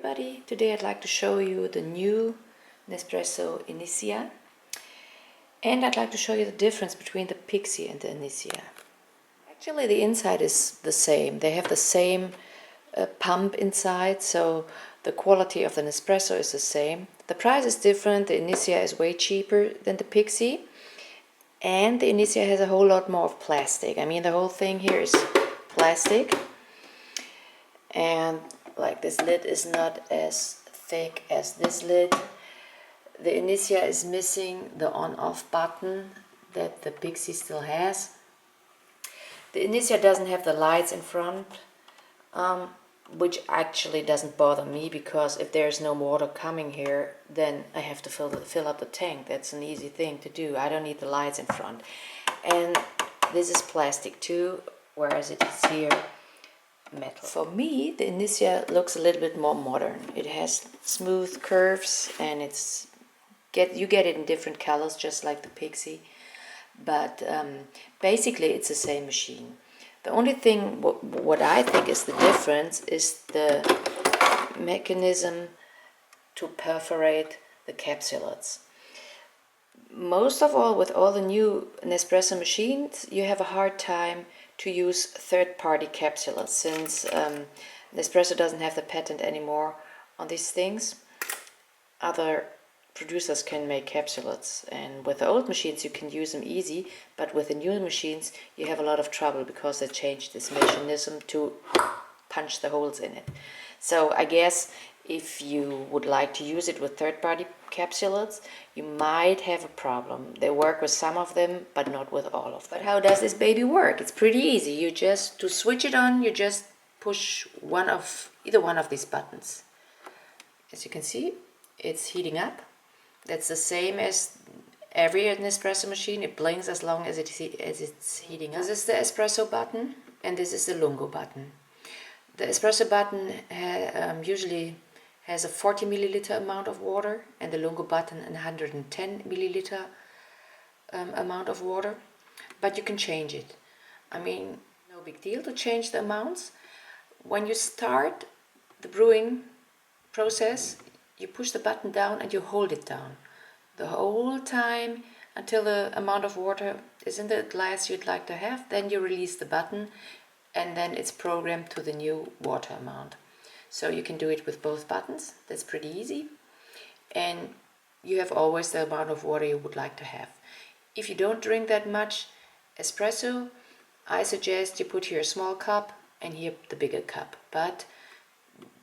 everybody, today I'd like to show you the new Nespresso Inissia, and I'd like to show you the difference between the Pixie and the Inissia. Actually the inside is the same, they have the same pump inside, so the quality of the Nespresso is the same. The price is different, the Inissia is way cheaper than the Pixie, and the Inissia has a whole lot more of plastic. I mean, the whole thing here is plastic, and like this lid is not as thick as this lid. The Inissia is missing the on-off button that the Pixie still has. The Inissia doesn't have the lights in front, which actually doesn't bother me, because if there's no water coming here, then I have to fill up the tank. That's an easy thing to do. I don't need the lights in front. And this is plastic too, whereas it is here metal. For me, the Inissia looks a little bit more modern. It has smooth curves, and you get it in different colors, just like the Pixie. But basically, it's the same machine. The only thing, what I think is the difference, is the mechanism to perforate the capsules. Most of all, with all the new Nespresso machines, you have a hard time to use third-party capsules, since Nespresso doesn't have the patent anymore on these things. Other producers can make capsules, and with the old machines you can use them easy, but with the new machines you have a lot of trouble because they changed this mechanism to punch the holes in it. So I guess if you would like to use it with third-party capsules, you might have a problem. They work with some of them, but not with all of them. But how does this baby work? It's pretty easy. To switch it on, you just push either one of these buttons. As you can see, it's heating up. That's the same as every Nespresso machine. It blinks as long as it's heating up. This is the espresso button, and this is the lungo button. The espresso button usually has a 40 milliliter amount of water, and the lungo button a 110 milliliter amount of water. But you can change it. I mean, no big deal to change the amounts. When you start the brewing process, you push the button down and you hold it down the whole time until the amount of water is in the glass you'd like to have. Then you release the button, and then it's programmed to the new water amount. So you can do it with both buttons. That's pretty easy. And you have always the amount of water you would like to have. If you don't drink that much espresso, I suggest you put here a small cup and here the bigger cup. But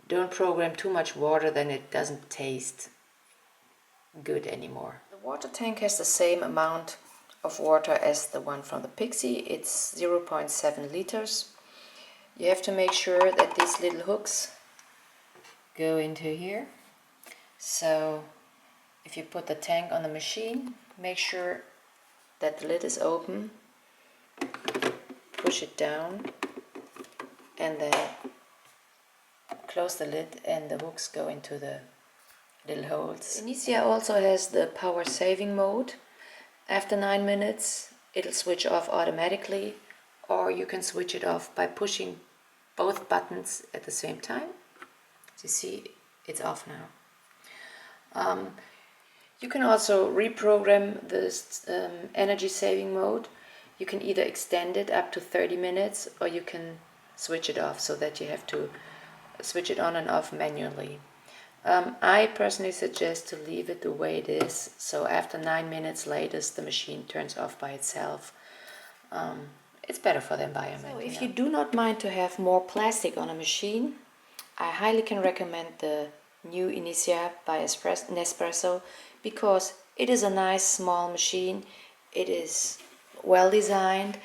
don't program too much water, then it doesn't taste good anymore. The water tank has the same amount of water as the one from the Pixie. It's 0.7 liters. You have to make sure that these little hooks go into here. So if you put the tank on the machine, make sure that the lid is open, push it down, and then close the lid, and the hooks go into the little holes. Inissia also has the power saving mode. After 9 minutes it'll switch off automatically, or you can switch it off by pushing both buttons at the same time. As you see, it's off now. You can also reprogram this energy saving mode. You can either extend it up to 30 minutes, or you can switch it off so that you have to switch it on and off manually. I personally suggest to leave it the way it is, so after 9 minutes latest the machine turns off by itself. It's better for the environment. So if you do not mind to have more plastic on a machine, I highly can recommend the new Inissia by Nespresso, because it is a nice small machine. It is well designed.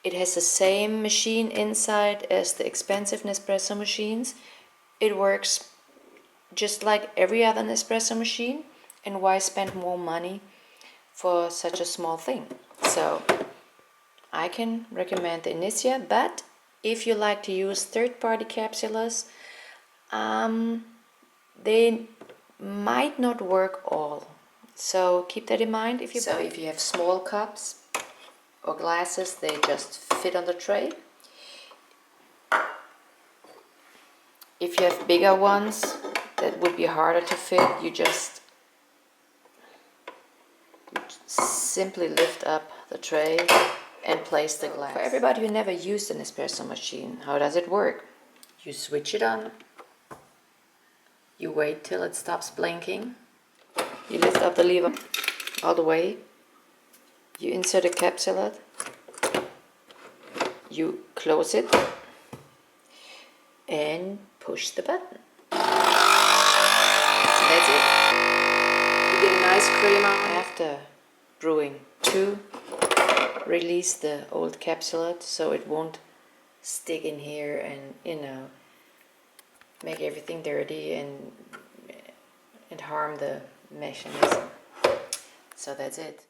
It has the same machine inside as the expensive Nespresso machines. It works just like every other Nespresso machine, and why spend more money for such a small thing? So I can recommend the Inissia, but if you like to use third-party capsules, they might not work all. So keep that in mind. If you have small cups or glasses, they just fit on the tray. If you have bigger ones, that would be harder to fit, you just simply lift up the tray and place the glass. For everybody who never used an espresso machine, how does it work? You switch it on, you wait till it stops blinking, you lift up the lever all the way, you insert a capsule, you close it and push the button. So that's it. You get a nice creamer after brewing. 2, release the old capsule so it won't stick in here and, you know, make everything dirty and harm the mechanism. So that's it.